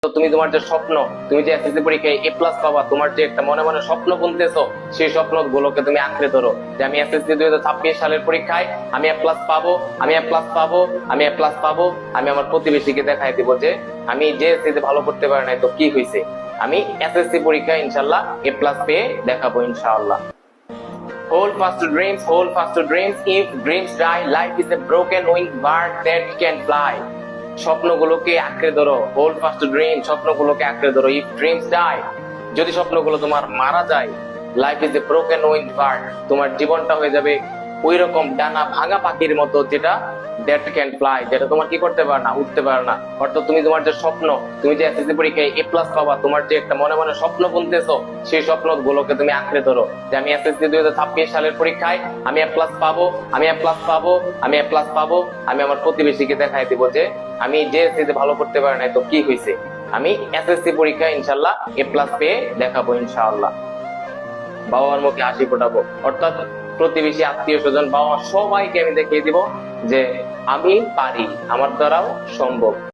তো তুমি তোমার যে স্বপ্ন, তুমি যে এসএসসি পরীক্ষায় এ প্লাস পাবা, তোমার যে একটা মনে মনে স্বপ্ন বলতেছো, সেই স্বপ্ন গুলোকে তুমি আঁকড়ে ধরো যে আমি এসএসসি 2026 সালের পরীক্ষায় আমি এ প্লাস পাবো, আমি এ প্লাস পাবো, আমি এ প্লাস পাবো। আমি আমার প্রতিবেশীকে দেখাই দিব যে আমি যে এসএসসি ভালো করতে পারি নাই তো কি হয়েছে, আমি এসএসসি পরীক্ষায় ইনশাল্লাহ এ প্লাস পেয়ে দেখাবো ইনশাআল্লাহ। Hold fast to dreams, hold fast to dreams. If dreams die, life is a broken winged bird that can fly. স্বপ্নগুলোকে আঁকড়ে ধরো, হোল্ড ফাস্ট টু ড্রিম, স্বপ্নগুলোকে আঁকড়ে ধরো। ইফ ড্রিমস ডাই, যদি স্বপ্নগুলো তোমার মারা যায়, life is a broken winked bird, তোমার জীবনটা হয়ে যাবে ওই রকম ডানা ভাঙা পাখির মতো, যেটা দ্যাট ক্যান ফ্লাই, যেটা তোমার কি করতে পারে না, উঠতে পারে না। অর্থাৎ তুমি তোমার যে স্বপ্ন, তুমি যে এসএসসি পরীক্ষায় এ প্লাস পাবা, তোমার যে একটা মনে মনে স্বপ্ন বলতেছো, সেই স্বপ্নগুলোকে তুমি আঁকড়ে ধরো যে আমি এসএসসি 2026 সালের পরীক্ষায় আমি এ প্লাস পাবো, আমি এ প্লাস পাবো, আমি এ প্লাস পাবো। আমি আমার প্রতিবেশীকে দেখাই দিব যে আমি যে এসএসসি ভালো করতে পারি নাই তো কি হয়েছে, আমি এসএসসি পরীক্ষায় ইনশাল্লাহ এ প্লাস পেয়ে দেখাবো ইনশাআল্লাহ। বাবা মার মুখে হাসি ফোটাবো, অর্থাৎ প্রতিবেশী, আত্মীয় স্বজন, বাবা সবাইকে আমি দেখিয়ে দিব যে আমি পারি, আমার দ্বারাও সম্ভব।